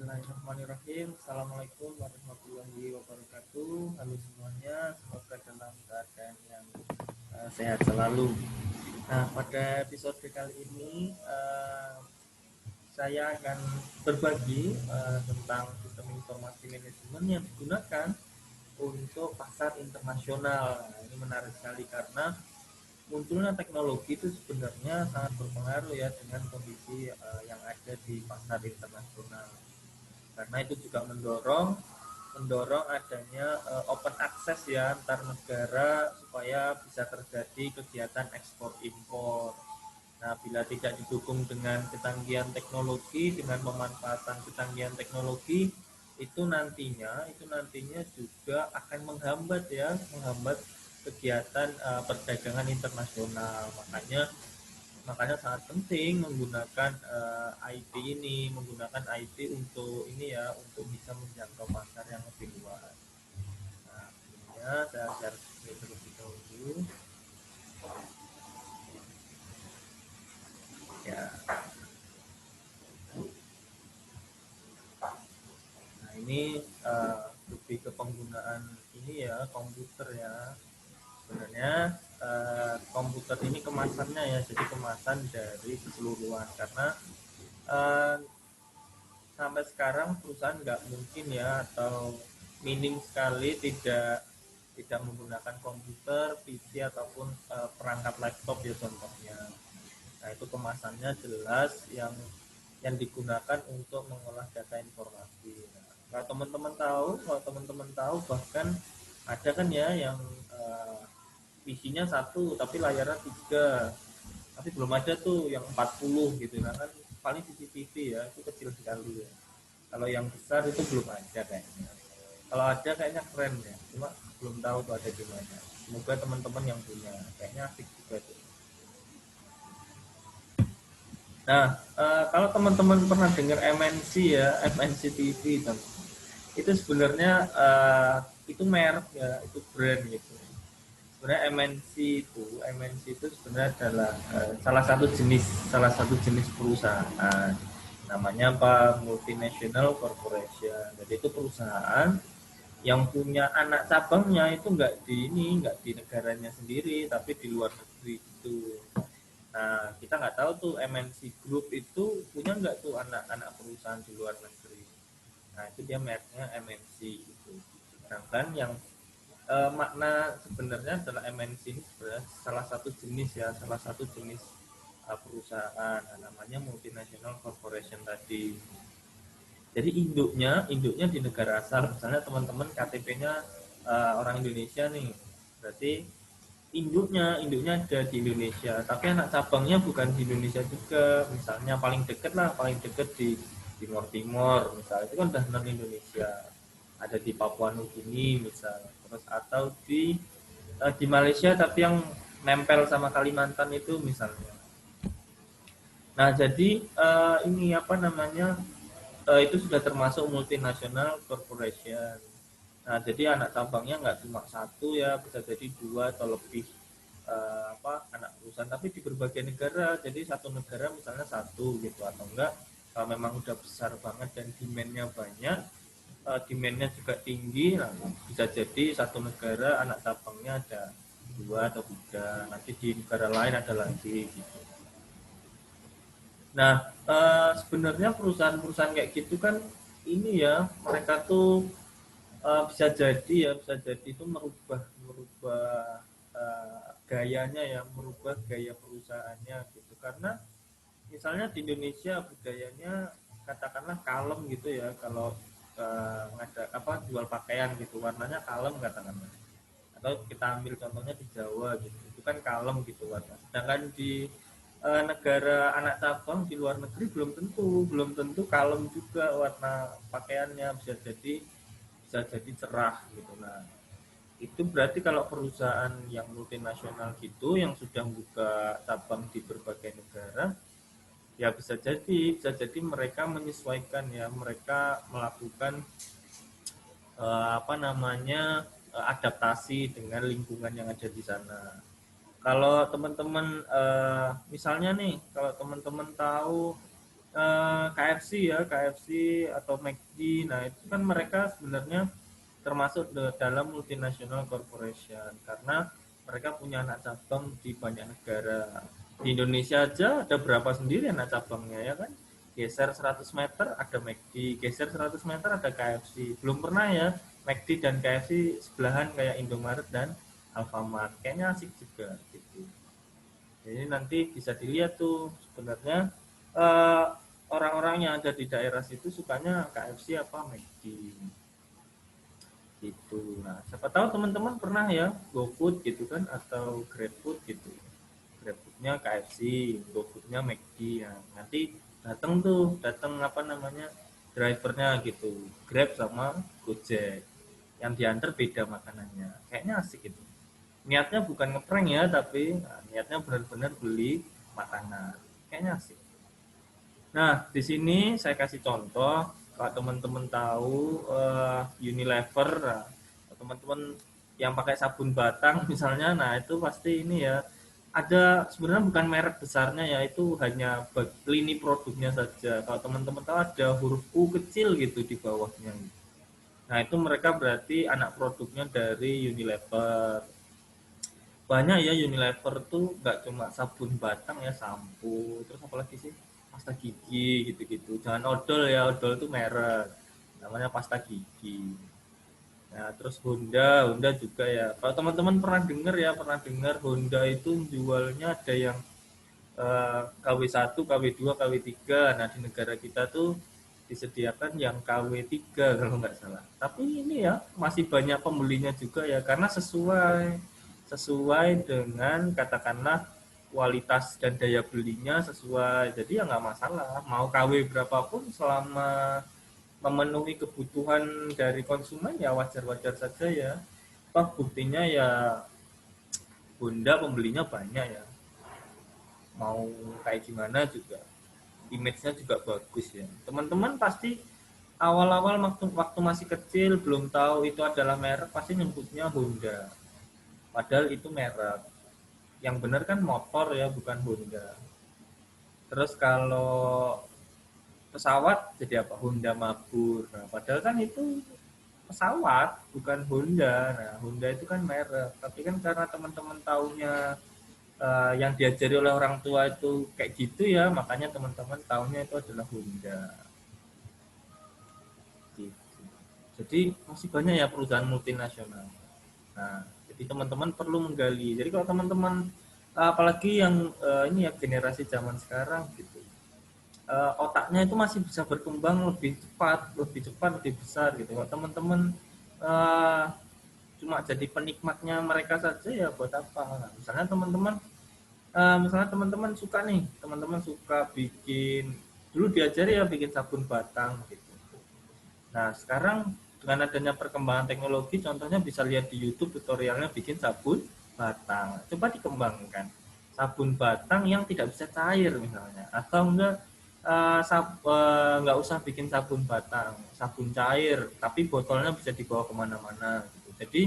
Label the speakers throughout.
Speaker 1: Bismillahirrahmanirrahim. Assalamualaikum warahmatullahi wabarakatuh. Halo semuanya, semoga dalam keadaan yang sehat selalu. Nah, pada episode kali ini saya akan berbagi tentang sistem informasi manajemen yang digunakan untuk pasar internasional. Nah, ini menarik sekali karena munculnya teknologi itu sebenarnya sangat berpengaruh ya dengan kondisi yang ada di pasar internasional. Karena itu juga mendorong adanya open access ya antar negara supaya bisa terjadi kegiatan ekspor impor. Nah, bila tidak didukung dengan kecanggihan teknologi, dengan pemanfaatan kecanggihan teknologi, itu nantinya juga akan menghambat kegiatan perdagangan internasional. Makanya sangat penting menggunakan IT untuk ini ya, untuk bisa menjangkau pasar yang lebih luas. Nah, sebelumnya saya share terlebih dahulu. Ya, nah ini lebih ke penggunaan ini ya, komputer ya. Sebenarnya komputer ini kemasannya ya, jadi kemasan dari keseluruhan karena uh, sampai sekarang perusahaan nggak mungkin ya atau minim sekali tidak menggunakan komputer, PC ataupun perangkat laptop ya contohnya. Nah itu kemasannya jelas yang digunakan untuk mengolah data informasi. Nah, kalau teman-teman tahu bahkan ada kan ya yang PC-nya satu tapi layarnya tiga, tapi belum ada tuh yang 40 gitu. Nah kan paling CCTV ya itu kecil sekali ya. Kalau yang besar itu belum ada kayaknya. Kalau ada kayaknya keren ya, cuma belum tahu tuh ada di mana. Semoga teman-teman yang punya, kayaknya asik juga tuh. Nah, kalau teman-teman pernah dengar MNC ya, MNC TV itu sebenarnya itu merek ya, itu brand gitu. Sebenarnya MNC itu sebenarnya adalah salah satu jenis perusahaan. Namanya apa? Multinational Corporation. Jadi itu perusahaan yang punya anak cabangnya itu nggak di negaranya sendiri, tapi di luar negeri itu. Nah, kita nggak tahu tuh MNC Group itu punya nggak tuh anak-anak perusahaan di luar negeri. Nah, itu dia mereknya MNC itu. Sedangkan yang makna sebenarnya adalah MNC ini sebenarnya salah satu jenis perusahaan. Nah, namanya multinational corporation tadi. Jadi induknya di negara asal. Misalnya teman-teman KTP-nya orang Indonesia nih, berarti induknya ada di Indonesia, tapi anak cabangnya bukan di Indonesia juga. Misalnya paling dekat di Timor Timur, misalnya itu kan udah non Indonesia. Ada di Papua Nugini misal, terus atau di Malaysia tapi yang nempel sama Kalimantan itu misalnya. Nah, jadi ini apa namanya? Itu sudah termasuk multinational corporation. Nah, jadi anak cabangnya nggak cuma satu ya, bisa jadi dua atau lebih anak perusahaan, tapi di berbagai negara. Jadi satu negara misalnya satu gitu, atau enggak kalau memang udah besar banget dan demandnya banyak, demandnya juga tinggi, nah, bisa jadi satu negara anak cabangnya ada dua atau tiga, nanti di negara lain ada lagi gitu. Nah, sebenarnya perusahaan-perusahaan kayak gitu kan ini ya, mereka tuh bisa jadi itu merubah merubah gayanya ya, merubah gaya perusahaannya gitu. Karena misalnya di Indonesia budayanya katakanlah kalem gitu ya, kalau ngada apa jual pakaian gitu warnanya kalem katakanlah, atau kita ambil contohnya di Jawa gitu, itu kan kalem gitu warna. Sedangkan di negara anak cabang di luar negeri belum tentu kalem juga warna pakaiannya, bisa jadi cerah gitu. Nah, itu berarti kalau perusahaan yang multinasional gitu yang sudah buka cabang di berbagai negara, ya bisa jadi mereka menyesuaikan ya, mereka melakukan apa namanya adaptasi dengan lingkungan yang ada di sana. Kalau teman-teman misalnya nih, kalau teman-teman tahu KFC ya, KFC atau McD. Nah, itu kan mereka sebenarnya termasuk dalam multinational corporation karena mereka punya anak cabang di banyak negara. Di Indonesia aja ada berapa sendiri anak cabangnya ya kan? Geser 100 meter ada McD, geser 100 meter ada KFC. Belum pernah ya McD dan KFC sebelahan kayak Indomaret dan Alfamart. Kayaknya asik juga gitu. Jadi nanti bisa dilihat tuh sebenarnya eh, orang-orang yang ada di daerah situ sukanya KFC apa McD gitu. Nah, siapa tahu teman-teman pernah ya GoFood gitu kan atau GrabFood gitu. GrabFoodnya KFC, GoFoodnya McD ya. Nanti datang apa namanya drivernya gitu, Grab sama Gojek. Yang diantar beda makanannya. Kayaknya asik gitu. Niatnya bukan ngeprank ya, tapi niatnya benar-benar beli makanan. Kayaknya asik. Nah, di sini saya kasih contoh, kalau teman-teman tahu Unilever, nah, teman-teman yang pakai sabun batang misalnya, nah itu pasti ini ya, ada sebenarnya bukan merek besarnya ya, itu hanya lini produknya saja. Kalau teman-teman tahu ada huruf U kecil gitu di bawahnya. Nah, itu mereka berarti anak produknya dari Unilever. Banyak ya Unilever tuh nggak cuma sabun batang ya, sampo, terus apa lagi sih, pasta gigi gitu-gitu. Jangan odol ya, odol tuh merek namanya pasta gigi. Nah, terus Honda juga ya, kalau teman-teman pernah dengar Honda itu jualnya ada yang KW1, KW2, KW3. Nah, di negara kita tuh disediakan yang KW3 kalau nggak salah. Tapi ini ya masih banyak pembelinya juga ya karena sesuai sesuai dengan katakanlah kualitas dan daya belinya sesuai. Jadi ya nggak masalah. Mau KW berapapun selama memenuhi kebutuhan dari konsumen ya wajar-wajar saja ya. Toh buktinya ya Honda pembelinya banyak ya. Mau kayak gimana juga image-nya juga bagus ya. Teman-teman pasti awal-awal waktu masih kecil belum tahu itu adalah merek pasti nyebutnya Honda. Padahal itu merek. Yang benar kan motor ya, bukan Honda. Terus kalau pesawat jadi apa? Honda Mabur. Nah, padahal kan itu pesawat, bukan Honda. Nah, Honda itu kan merek. Tapi kan karena teman-teman taunya yang diajari oleh orang tua itu kayak gitu ya, makanya teman-teman taunya itu adalah Honda. Gitu. Jadi masih banyak ya perusahaan multinasional. Nah, jadi teman-teman perlu menggali. Jadi kalau teman-teman apalagi yang ini ya generasi zaman sekarang gitu, otaknya itu masih bisa berkembang lebih cepat, lebih besar gitu. Kalau teman-teman uh, cuma jadi penikmatnya mereka saja ya buat apa? Nah, misalnya teman-teman suka nih, teman-teman suka bikin, dulu diajari ya bikin sabun batang gitu. Nah, sekarang dengan adanya perkembangan teknologi, contohnya bisa lihat di YouTube tutorialnya bikin sabun batang. Coba dikembangkan. Sabun batang yang tidak bisa cair misalnya, atau enggak usah bikin sabun batang, sabun cair, tapi botolnya bisa dibawa kemana-mana. Gitu. Jadi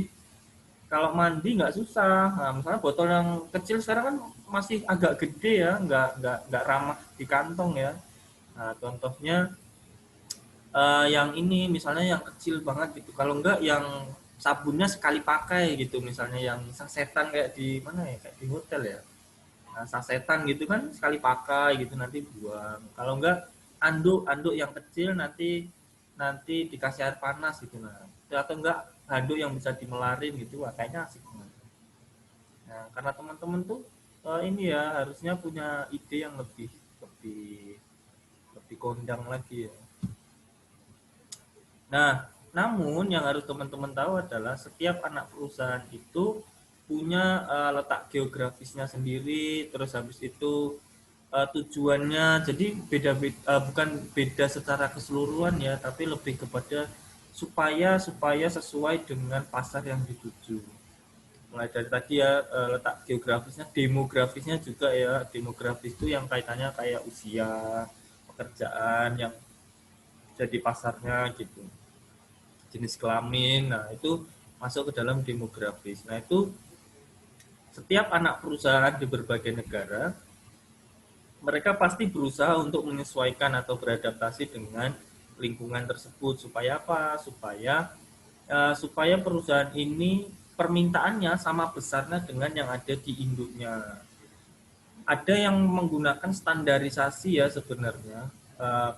Speaker 1: kalau mandi nggak susah. Nah, misalnya botol yang kecil sekarang kan masih agak gede ya, nggak ramah di kantong ya. Nah, contohnya yang ini misalnya yang kecil banget gitu, kalau enggak yang sabunnya sekali pakai gitu, misalnya yang sasetan kayak di mana ya, kayak di hotel ya, nah, sasetan gitu kan sekali pakai gitu nanti buang. Kalau enggak anduk anduk yang kecil nanti nanti dikasih air panas gitu, nah atau enggak handuk yang bisa dimelarin gitu. Wah, kayaknya asik banget. Nah, karena teman-teman tuh ini ya harusnya punya ide yang lebih lebih lebih kondang lagi ya. Nah, namun yang harus teman-teman tahu adalah setiap anak perusahaan itu punya letak geografisnya sendiri, terus habis itu tujuannya jadi bukan beda secara keseluruhan ya, tapi lebih kepada supaya supaya sesuai dengan pasar yang dituju. Mulai dari tadi ya letak geografisnya, demografisnya juga ya. Demografis itu yang kaitannya kayak usia, pekerjaan yang jadi pasarnya gitu, jenis kelamin. Nah, itu masuk ke dalam demografis. Nah, itu setiap anak perusahaan di berbagai negara mereka pasti berusaha untuk menyesuaikan atau beradaptasi dengan lingkungan tersebut supaya apa? Supaya perusahaan ini permintaannya sama besarnya dengan yang ada di induknya. Ada yang menggunakan standarisasi ya sebenarnya.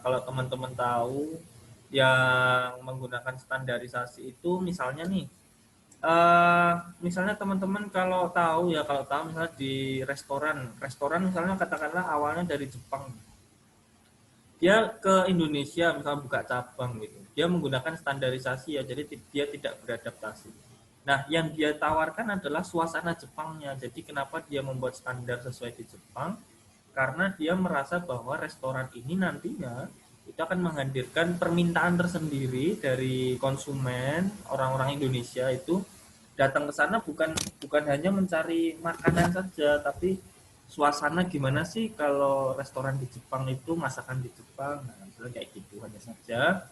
Speaker 1: Kalau teman-teman tahu yang menggunakan standarisasi itu misalnya nih, misalnya teman-teman kalau tahu misalnya di restoran misalnya katakanlah awalnya dari Jepang, dia ke Indonesia misalnya buka cabang gitu, dia menggunakan standarisasi ya, jadi dia tidak beradaptasi. Nah, yang dia tawarkan adalah suasana Jepangnya. Jadi kenapa dia membuat standar sesuai di Jepang? Karena dia merasa bahwa restoran ini nantinya itu akan menghadirkan permintaan tersendiri dari konsumen orang-orang Indonesia itu datang ke sana bukan bukan hanya mencari makanan saja, tapi suasana gimana sih kalau restoran di Jepang itu masakan di Jepang, nah, misalnya kayak gitu hanya saja.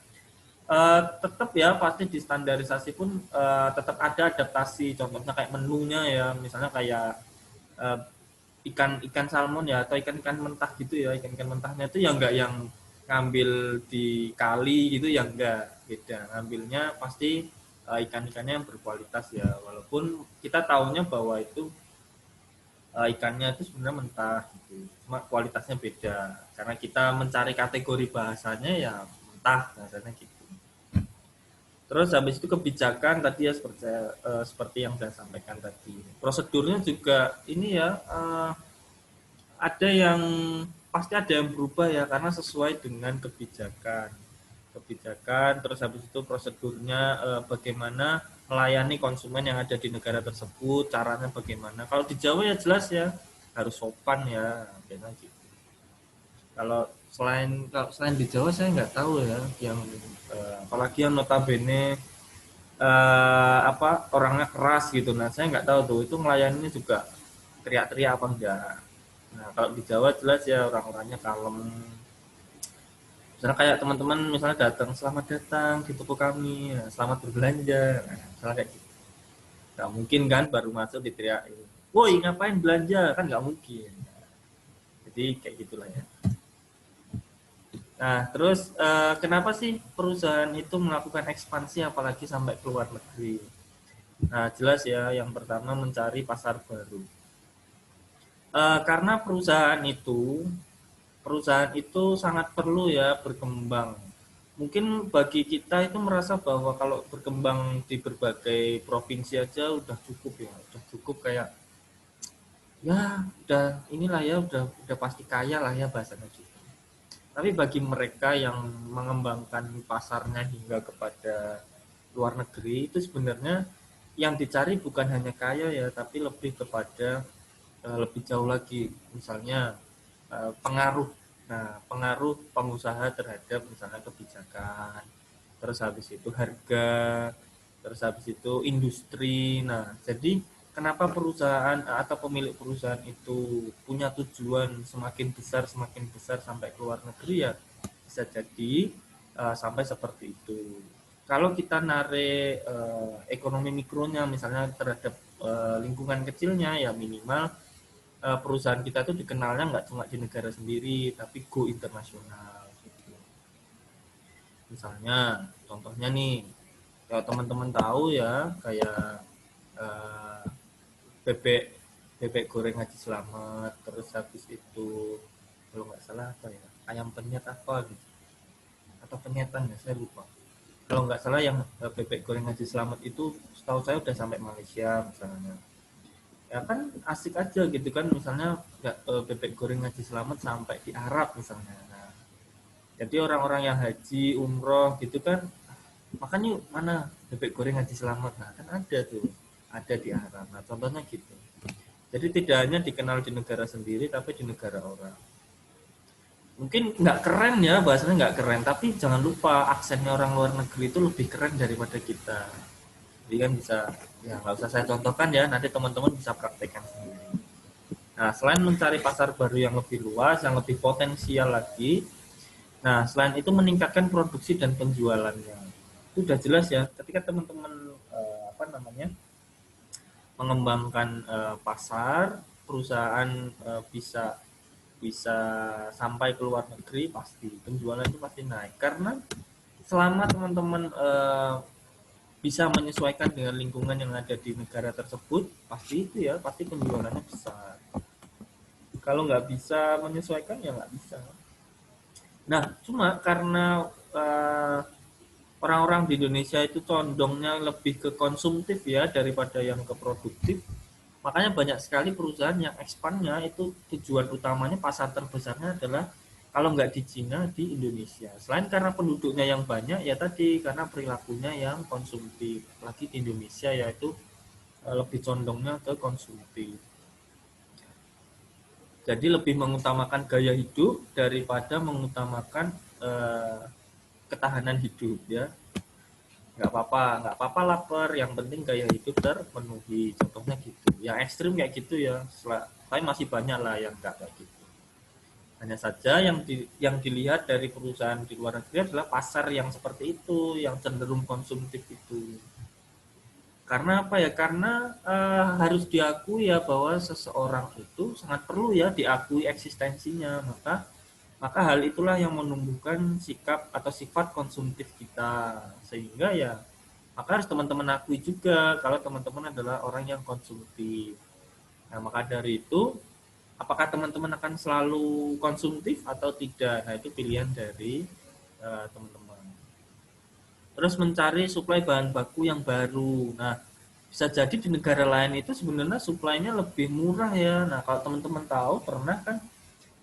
Speaker 1: Tetap ya pasti di standarisasi pun tetap ada adaptasi, contohnya kayak menunya ya, misalnya kayak uh, ikan salmon ya atau ikan-ikan mentah gitu ya, ikan-ikan mentahnya itu yang enggak yang ngambil di kali gitu, yang enggak, beda ngambilnya pasti ikan-ikannya yang berkualitas ya, walaupun kita tahunya bahwa itu ikannya itu sebenarnya mentah gitu, cuma kualitasnya beda karena kita mencari kategori bahasanya ya mentah bahasanya gitu. Terus habis itu kebijakan tadi ya seperti yang saya sampaikan tadi. Prosedurnya juga ini ya, ada yang pasti ada yang berubah ya karena sesuai dengan kebijakan. Terus habis itu prosedurnya bagaimana melayani konsumen yang ada di negara tersebut, caranya bagaimana. Kalau di Jawa ya jelas ya harus sopan ya, biasanya gitu. Kalau selain di Jawa saya nggak tahu ya yang apalagi yang notabene orangnya keras gitu. Nah saya nggak tahu tuh itu melayaninya juga teriak-teriak apa enggak. Nah kalau di Jawa jelas ya orang-orangnya kalem. Misalnya kayak teman-teman misalnya datang, selamat datang di toko kami, ya, selamat berbelanja, nah, misalnya kayak gitu. Nggak mungkin kan baru masuk diteriakin, woi ngapain belanja, kan nggak mungkin. Jadi kayak gitulah ya. Nah terus kenapa sih perusahaan itu melakukan ekspansi apalagi sampai ke luar negeri? Nah jelas ya, yang pertama mencari pasar baru. Karena perusahaan itu sangat perlu ya berkembang. Mungkin bagi kita itu merasa bahwa kalau berkembang di berbagai provinsi aja udah cukup ya, udah cukup kayak ya udah inilah ya, udah pasti kaya lah ya bahasanya gitu. Tapi bagi mereka yang mengembangkan pasarnya hingga kepada luar negeri itu sebenarnya yang dicari bukan hanya kaya ya, tapi lebih kepada lebih jauh lagi, misalnya pengaruh. Nah, pengaruh pengusaha terhadap misalnya kebijakan, terus habis itu harga, terus habis itu industri. Nah, jadi kenapa perusahaan atau pemilik perusahaan itu punya tujuan semakin besar sampai ke luar negeri ya, bisa jadi sampai seperti itu. Kalau kita narik ekonomi mikronya misalnya terhadap lingkungan kecilnya ya, minimal perusahaan kita tuh dikenalnya nggak cuma di negara sendiri tapi go internasional gitu. Misalnya contohnya nih, kalau teman-teman tahu ya kayak eh, bebek bebek goreng Haji Slamet, terus habis itu kalau nggak salah apa ya, ayam penyet apa gitu atau penyetan ya saya lupa. Kalau nggak salah yang bebek goreng Haji Slamet itu setahu saya udah sampai Malaysia misalnya. Ya kan asik aja gitu kan, misalnya bebek goreng Haji Slamet sampai di Arab misalnya. Nah, jadi orang-orang yang haji umroh gitu kan, makanya mana bebek goreng Haji Slamet, nah kan ada tuh, ada di Arab. Nah contohnya gitu. Jadi tidak hanya dikenal di negara sendiri tapi di negara orang. Mungkin nggak keren ya bahasanya, nggak keren, tapi jangan lupa aksennya orang luar negeri itu lebih keren daripada kita. Jadi kan bisa, ya nggak usah saya contohkan ya, nanti teman-teman bisa praktekkan sendiri. Nah, selain mencari pasar baru yang lebih luas, yang lebih potensial lagi, nah selain itu meningkatkan produksi dan penjualannya. Itu udah jelas ya, ketika teman-teman mengembangkan pasar, perusahaan bisa bisa sampai ke luar negeri, pasti penjualan itu pasti naik. Karena selama teman-teman bisa menyesuaikan dengan lingkungan yang ada di negara tersebut, pasti itu ya, pasti penjualannya besar. Kalau nggak bisa menyesuaikan ya nggak bisa. Nah, cuma karena orang-orang di Indonesia itu condongnya lebih ke konsumtif ya daripada yang ke produktif, makanya banyak sekali perusahaan yang ekspannya itu tujuan utamanya pasar terbesarnya adalah kalau nggak di Cina, di Indonesia. Selain karena penduduknya yang banyak, ya tadi karena perilakunya yang konsumtif. Lagi di Indonesia yaitu lebih condongnya ke konsumtif. Jadi lebih mengutamakan gaya hidup daripada mengutamakan eh, ketahanan hidup ya. Nggak apa-apa lapar, yang penting gaya hidup terpenuhi. Contohnya gitu. Yang ekstrim kayak gitu ya. Tapi masih banyak lah yang nggak kayak gitu. Hanya saja yang dilihat dari perusahaan di luar negeri adalah pasar yang seperti itu, yang cenderung konsumtif itu. Karena apa ya? Karena harus diakui ya bahwa seseorang itu sangat perlu ya diakui eksistensinya. Maka hal itulah yang menumbuhkan sikap atau sifat konsumtif kita. Sehingga ya maka harus teman-teman akui juga kalau teman-teman adalah orang yang konsumtif. Nah, maka dari itu apakah teman-teman akan selalu konsumtif atau tidak? Nah, itu pilihan dari teman-teman. Terus mencari suplai bahan baku yang baru. Nah, bisa jadi di negara lain itu sebenarnya suplainya lebih murah ya. Nah, kalau teman-teman tahu pernah kan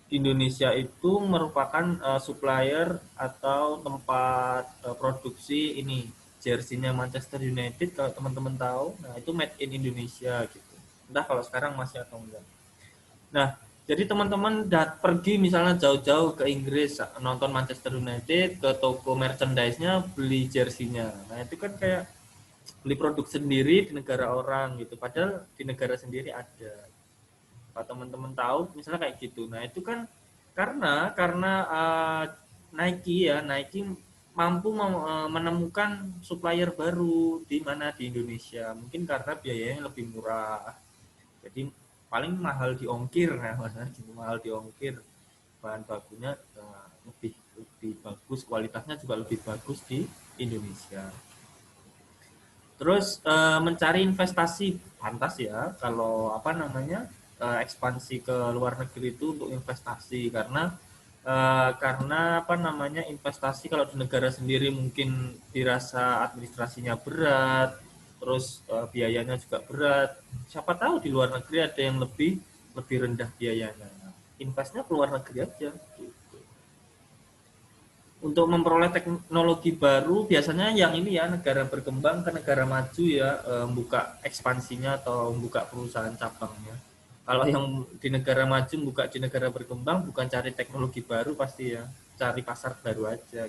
Speaker 1: di Indonesia itu merupakan supplier atau tempat produksi ini jersey-nya Manchester United, kalau teman-teman tahu. Nah, itu made in Indonesia gitu. Entah kalau sekarang masih atau enggak. Nah, jadi teman-teman pergi misalnya jauh-jauh ke Inggris nonton Manchester United, ke toko merchandise-nya beli jersey-nya. Nah, itu kan kayak beli produk sendiri di negara orang gitu. Padahal di negara sendiri ada. Kalau teman-teman tahu misalnya kayak gitu. Nah, itu kan karena Nike mampu menemukan supplier baru di mana di Indonesia. Mungkin karena biayanya lebih murah. Jadi paling mahal di ongkir, nah mahal di ongkir, bahan bakunya lebih lebih bagus, kualitasnya juga lebih bagus di Indonesia. Terus mencari investasi, pantas ya kalau apa namanya ekspansi ke luar negeri itu untuk investasi, karena apa namanya investasi kalau di negara sendiri mungkin dirasa administrasinya berat, terus biayanya juga berat. Siapa tahu di luar negeri ada yang lebih lebih rendah biayanya. Investnya ke luar negeri aja. Untuk memperoleh teknologi baru biasanya yang ini ya, negara berkembang ke negara maju ya, membuka ekspansinya atau membuka perusahaan cabangnya. Kalau yang di negara maju buka di negara berkembang bukan cari teknologi baru, pasti ya cari pasar baru aja.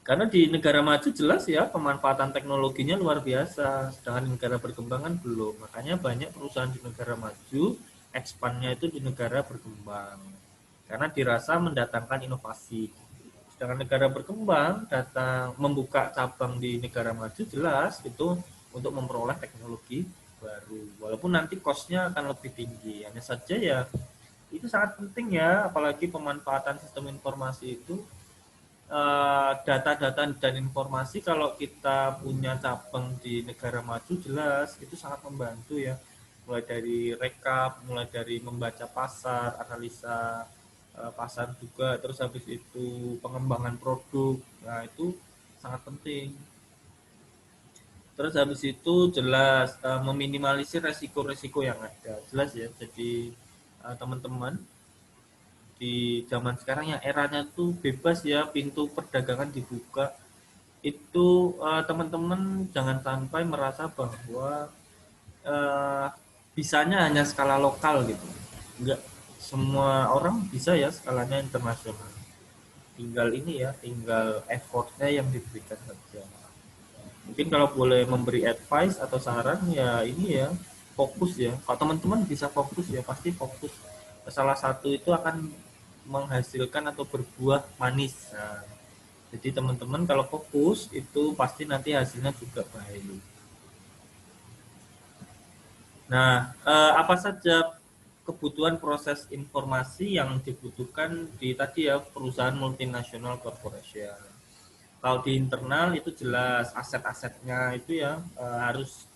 Speaker 1: Karena di negara maju jelas ya pemanfaatan teknologinya luar biasa, sedangkan di negara berkembang kan belum. Makanya banyak perusahaan di negara maju expandnya itu di negara berkembang karena dirasa mendatangkan inovasi. Sedangkan negara berkembang datang membuka cabang di negara maju jelas itu untuk memperoleh teknologi baru. Walaupun nanti cost-nya akan lebih tinggi. Hanya saja ya itu sangat penting ya, apalagi pemanfaatan sistem informasi itu, data-data dan informasi kalau kita punya cabang di negara maju jelas itu sangat membantu ya, mulai dari rekap, mulai dari membaca pasar, analisa pasar juga, terus habis itu pengembangan produk. Nah, itu sangat penting. Terus habis itu jelas meminimalisir resiko-resiko yang ada. Jelas ya. Jadi teman-teman di zaman sekarang yang eranya tuh bebas ya, pintu perdagangan dibuka. Itu teman-teman jangan sampai merasa bahwa eh, bisanya hanya skala lokal gitu. Enggak, semua orang bisa ya skalanya internasional. Tinggal ini ya, tinggal effortnya yang diberikan saja. Mungkin kalau boleh memberi advice atau saran ya ini ya, fokus ya. Kalau teman-teman bisa fokus ya pasti fokus. Salah satu itu akan menghasilkan atau berbuah manis. Nah, jadi teman-teman kalau fokus itu pasti nanti hasilnya juga baik. Nah, apa saja kebutuhan proses informasi yang dibutuhkan di tadi ya perusahaan multinasional corporation. Kalau di internal itu jelas aset-asetnya itu ya harus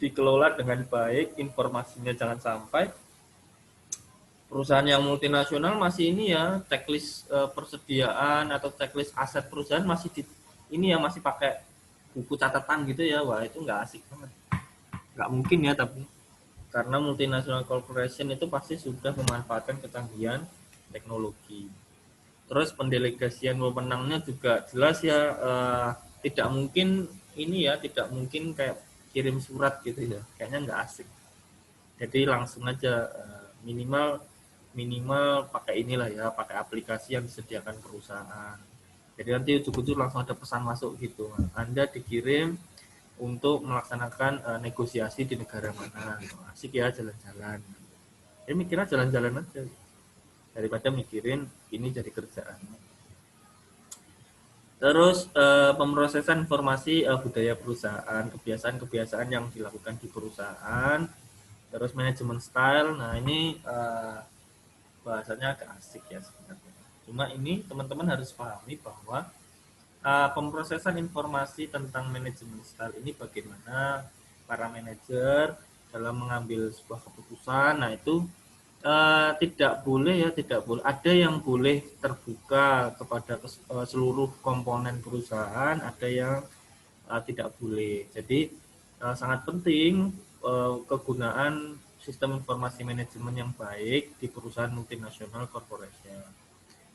Speaker 1: dikelola dengan baik, informasinya jangan sampai perusahaan yang multinasional masih ini ya checklist persediaan atau checklist aset perusahaan masih ini ya masih pakai buku catatan gitu ya. Wah, itu nggak asik banget. Nggak mungkin ya, tapi karena multinational corporation itu pasti sudah memanfaatkan kecanggihan teknologi. Terus pendelegasian wewenangnya juga jelas ya, tidak mungkin ini ya, tidak mungkin kayak kirim surat gitu ya, kayaknya nggak asik. Jadi langsung aja minimal pakai inilah ya, pakai aplikasi yang disediakan perusahaan. Jadi nanti ujuk-ujuk langsung ada pesan masuk gitu. Anda dikirim untuk melaksanakan negosiasi di negara mana. Asik ya jalan-jalan. Ya mikirnya jalan-jalan aja daripada mikirin ini jadi kerjaan. Terus pemrosesan informasi budaya perusahaan, kebiasaan-kebiasaan yang dilakukan di perusahaan. Terus manajemen style. Nah, ini bahasanya agak asik ya sebenarnya. Cuma ini teman-teman harus pahami bahwa pemrosesan informasi tentang manajemen style ini bagaimana para manajer dalam mengambil sebuah keputusan. Nah, itu tidak boleh ada yang boleh terbuka kepada seluruh komponen perusahaan, ada yang tidak boleh. Jadi sangat penting kegunaan sistem informasi manajemen yang baik di perusahaan multinasional corporation.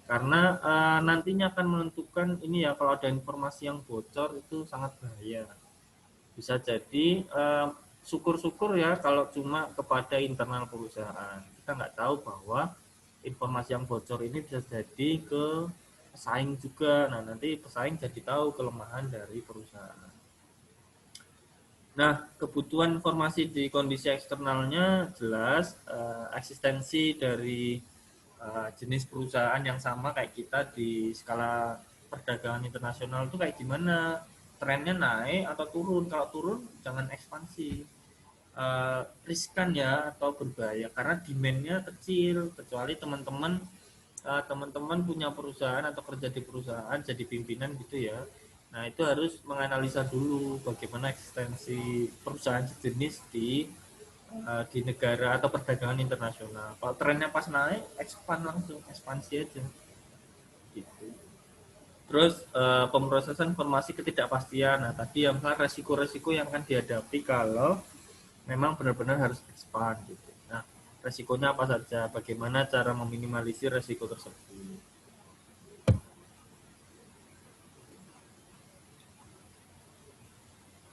Speaker 1: Karena nantinya akan menentukan ini ya, kalau ada informasi yang bocor itu sangat bahaya. Bisa jadi syukur-syukur ya kalau cuma kepada internal perusahaan. Kita nggak tahu bahwa informasi yang bocor ini bisa jadi ke pesaing juga. Nah, nanti pesaing jadi tahu kelemahan dari perusahaan. Nah, kebutuhan informasi di kondisi eksternalnya jelas eksistensi dari jenis perusahaan yang sama kayak kita di skala perdagangan internasional itu kayak gimana, trennya naik atau turun. Kalau turun jangan ekspansi, riskan ya atau berbahaya karena demandnya kecil, kecuali teman-teman punya perusahaan atau kerja di perusahaan jadi pimpinan gitu ya. Nah, itu harus menganalisa dulu bagaimana eksistensi perusahaan sejenis di negara atau perdagangan internasional. Kalau trennya pas naik, ekspansi aja. Gitu. Terus pemrosesan informasi ketidakpastian. Nah, tadi yang resiko-resiko yang akan dihadapi kalau memang benar-benar harus expand gitu. Nah, resikonya apa saja? Bagaimana cara meminimalisir resiko tersebut?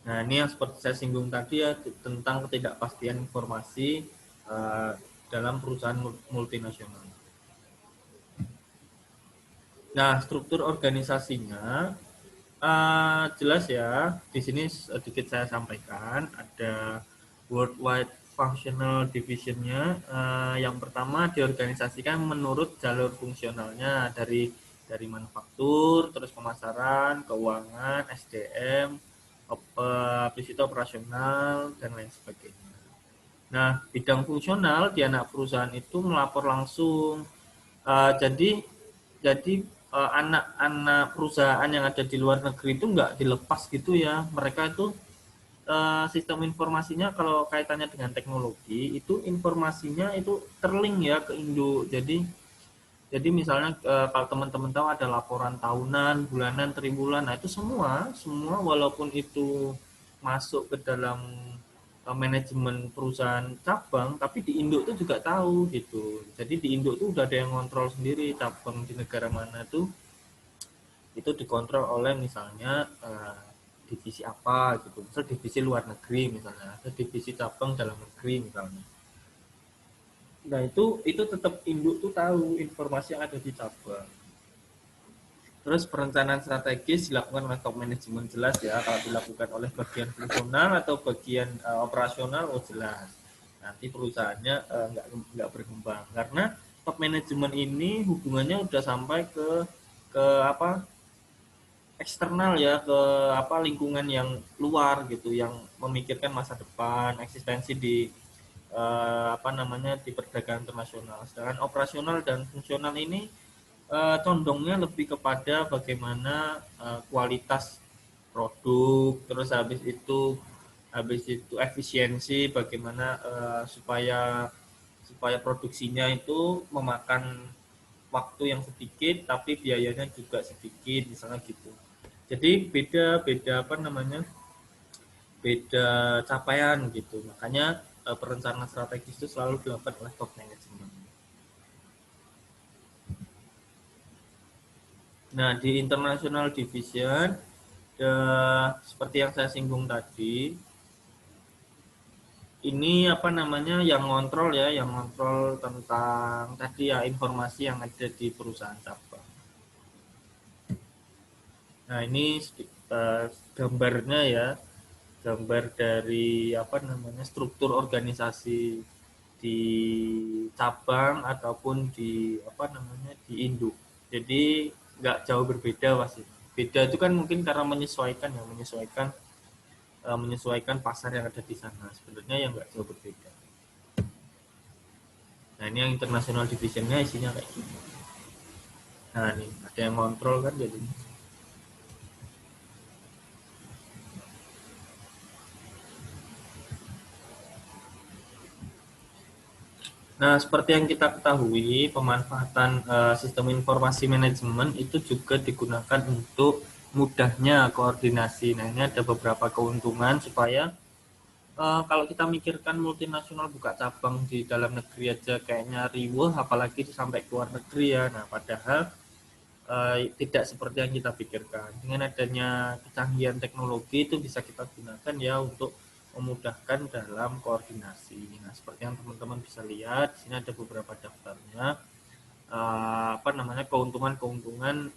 Speaker 1: Nah, ini yang seperti saya singgung tadi ya tentang ketidakpastian informasi dalam perusahaan multinasional. Nah, struktur organisasinya jelas ya. Di sini sedikit saya sampaikan ada worldwide functional divisionnya. Yang pertama diorganisasikan menurut jalur fungsionalnya dari manufaktur, terus pemasaran, keuangan, SDM, habis itu operasional dan lain sebagainya. Nah, bidang fungsional di anak perusahaan itu melapor langsung. Jadi anak-anak perusahaan yang ada di luar negeri itu nggak dilepas gitu ya. Mereka itu sistem informasinya kalau kaitannya dengan teknologi itu informasinya itu terlink ya ke Indo. Jadi misalnya kalau teman-teman tahu ada laporan tahunan, bulanan, tribulan, nah itu semua walaupun itu masuk ke dalam manajemen perusahaan cabang, tapi di Indo itu juga tahu gitu. Jadi di Indo itu udah ada yang kontrol sendiri cabang di negara mana tuh itu dikontrol oleh misalnya divisi apa gitu. Misal divisi luar negeri misalnya, atau divisi cabang dalam negeri misalnya. Nah, itu tetap induk tuh tahu informasi yang ada di cabang. Terus perencanaan strategis dilakukan oleh top manajemen jelas ya. Kalau dilakukan oleh bagian fungsional atau bagian operasional, oh jelas. Nanti perusahaannya nggak berkembang karena top manajemen ini hubungannya udah sampai ke apa eksternal ya, ke apa lingkungan yang luar gitu, yang memikirkan masa depan, eksistensi apa namanya di perdagangan internasional. Sedangkan operasional dan fungsional ini condongnya lebih kepada bagaimana kualitas produk, terus habis itu efisiensi, bagaimana supaya produksinya itu memakan waktu yang sedikit tapi biayanya juga sedikit, misalnya gitu. Jadi beda apa namanya, beda capaian gitu. Makanya perencanaan strategis itu selalu dilakukan oleh top management. Nah, di international division seperti yang saya singgung tadi, ini apa namanya yang ngontrol ya, yang ngontrol tentang tadi ya informasi yang ada di perusahaan cabang. Nah, ini gambarnya ya, gambar dari apa namanya struktur organisasi di cabang ataupun di apa namanya di induk. Jadi nggak jauh berbeda pasti. Beda itu kan mungkin karena menyesuaikan ya, menyesuaikan pasar yang ada di sana. Sebenarnya yang nggak jauh berbeda. Nah, ini yang international divisionnya isinya kayak gini. Nah, ini ada yang kontrol kan jadi. Nah, seperti yang kita ketahui, pemanfaatan sistem informasi manajemen itu juga digunakan untuk mudahnya koordinasi. Nah, ini ada beberapa keuntungan supaya kalau kita mikirkan multinasional buka cabang di dalam negeri aja kayaknya riweh, apalagi sampai ke luar negeri ya. Nah, padahal tidak seperti yang kita pikirkan. Dengan adanya kecanggihan teknologi itu bisa kita gunakan ya untuk memudahkan dalam koordinasi. Nah, seperti yang teman-teman bisa lihat, di sini ada beberapa daftarnya. Apa namanya, keuntungan-keuntungan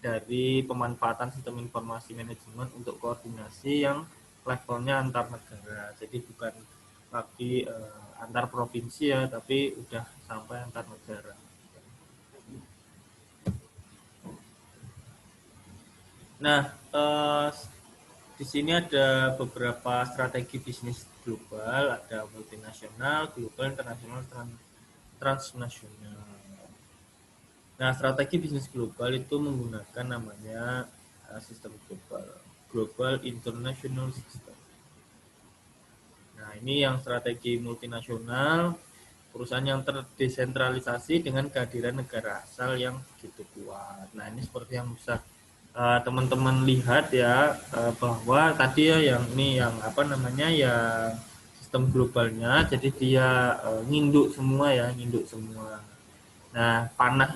Speaker 1: dari pemanfaatan sistem informasi manajemen untuk koordinasi yang levelnya antar negara. Jadi bukan lagi antar provinsi ya, tapi udah sampai antar negara. Nah, di sini ada beberapa strategi bisnis global, ada multinasional, global, internasional, transnasional. Nah, strategi bisnis global itu menggunakan namanya sistem global, Global International System. Nah, ini yang strategi multinasional, perusahaan yang terdesentralisasi dengan kehadiran negara asal yang begitu kuat. Nah, ini seperti yang bisa teman-teman lihat ya, bahwa tadi ya yang ini yang apa namanya yang sistem globalnya, jadi dia nginduk semua ya, nginduk semua. Nah, panah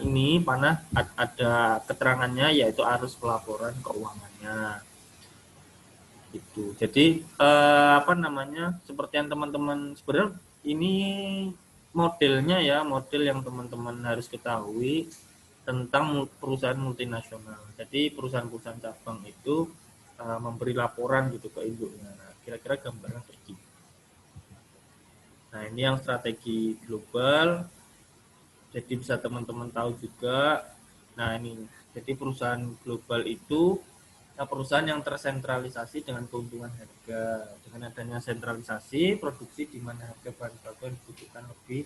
Speaker 1: ada keterangannya yaitu arus pelaporan keuangannya. Itu. Jadi apa namanya? Seperti yang teman-teman sebenarnya ini modelnya ya, model yang teman-teman harus ketahui tentang perusahaan multinasional. Jadi perusahaan-perusahaan cabang itu memberi laporan gitu ke induknya. Nah, kira-kira gambarnya seperti ini. Nah, ini yang strategi global. Jadi bisa teman-teman tahu juga. Nah, ini jadi perusahaan global itu perusahaan yang tersentralisasi dengan keuntungan harga. Dengan adanya sentralisasi produksi di mana harga bahan baku yang dibutuhkan lebih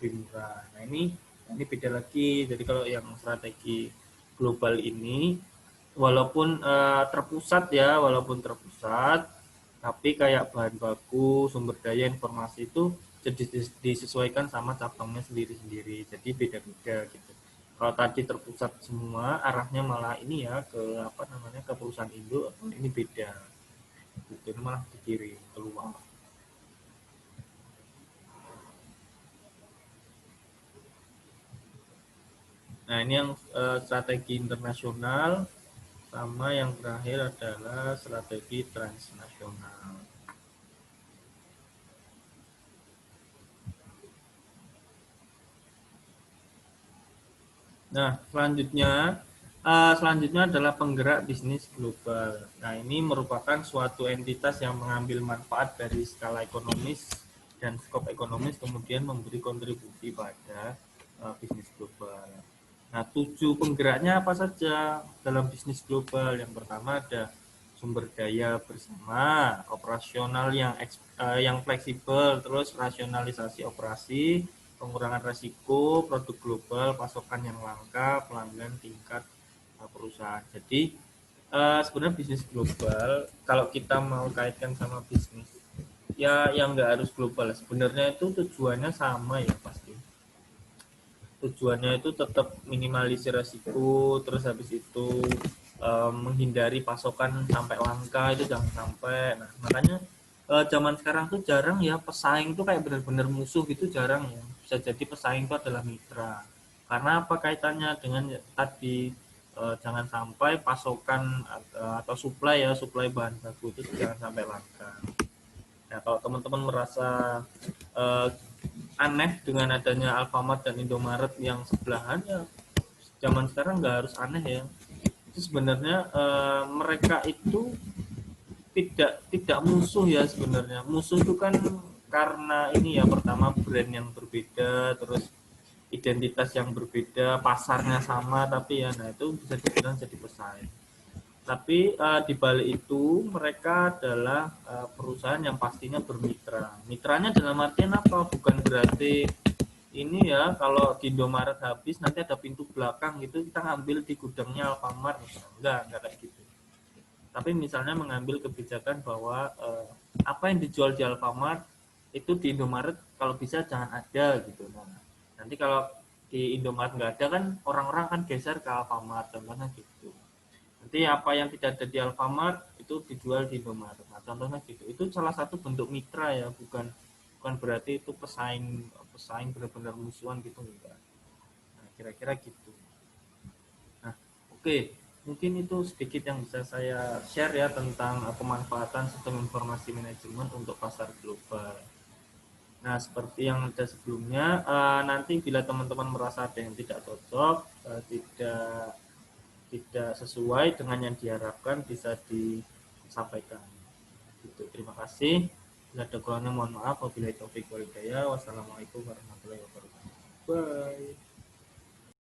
Speaker 1: murah. Nah, ini beda lagi. Jadi kalau yang strategi global ini walaupun terpusat, tapi kayak bahan baku, sumber daya, informasi itu jadi disesuaikan sama cabangnya sendiri-sendiri. Jadi beda-beda gitu. Kalau tadi terpusat semua, arahnya malah ini ya ke apa namanya ke perusahaan induk, ini beda. Gitu, ini malah ke kiri, keluar. Nah, ini yang strategi internasional, sama yang terakhir adalah strategi transnasional. Nah, selanjutnya adalah penggerak bisnis global. Nah, ini merupakan suatu entitas yang mengambil manfaat dari skala ekonomis dan skop ekonomis, kemudian memberi kontribusi pada bisnis global. Nah, 7 penggeraknya apa saja dalam bisnis global? Yang pertama ada sumber daya bersama, operasional yang fleksibel, terus rasionalisasi operasi, pengurangan resiko, produk global, pasokan yang langka, pelanggan tingkat perusahaan. Jadi sebenarnya bisnis global, kalau kita mau kaitkan sama bisnis, ya yang nggak harus global. Sebenarnya itu tujuannya sama ya pasti. Tujuannya itu tetap minimalisir resiko, terus habis itu menghindari pasokan sampai langka itu jangan sampai. Nah makanya zaman sekarang tuh jarang ya pesaing tuh kayak benar-benar musuh gitu, jarang ya. Bisa jadi pesaing itu adalah mitra. Karena apa kaitannya dengan tadi, jangan sampai pasokan atau supply bahan baku itu jangan sampai langka. Nah kalau teman-teman merasa eh, aneh dengan adanya Alfamart dan Indomaret yang sebelahan, ya zaman sekarang nggak harus aneh ya. Itu sebenarnya mereka itu tidak musuh ya sebenarnya. Musuh itu kan karena ini ya, pertama brand yang berbeda, terus identitas yang berbeda, pasarnya sama, tapi ya nah itu bisa dibilang jadi pesaing. Tapi di balik itu mereka adalah perusahaan yang pastinya bermitra. Mitranya dalam artian apa? Bukan berarti ini ya kalau di Indomaret habis nanti ada pintu belakang gitu kita ngambil di gudangnya Alfamart. Enggak kayak gitu. Tapi misalnya mengambil kebijakan bahwa apa yang dijual di Alfamart itu di Indomaret kalau bisa jangan ada gitu. Nah, nanti kalau di Indomaret nggak ada kan orang-orang kan geser ke Alfamart, contohnya gitu. Nanti apa yang tidak ada di Alfamart itu dijual di Indomaret. Nah, contohnya gitu. Itu salah satu bentuk mitra ya, bukan bukan berarti itu pesaing pesaing benar-benar musuhan gitu enggak. Nah, kira-kira gitu. Nah, oke. Mungkin itu sedikit yang bisa saya share ya tentang pemanfaatan sistem informasi manajemen untuk pasar global. Nah, seperti yang ada sebelumnya, nanti bila teman-teman merasa ada yang tidak cocok, tidak tidak sesuai dengan yang diharapkan bisa disampaikan. Gitu. Terima kasih. Bila ada kurangnya mohon maaf. Wabillahi taufiq wal hidayah. Wassalamualaikum warahmatullahi wabarakatuh. Bye.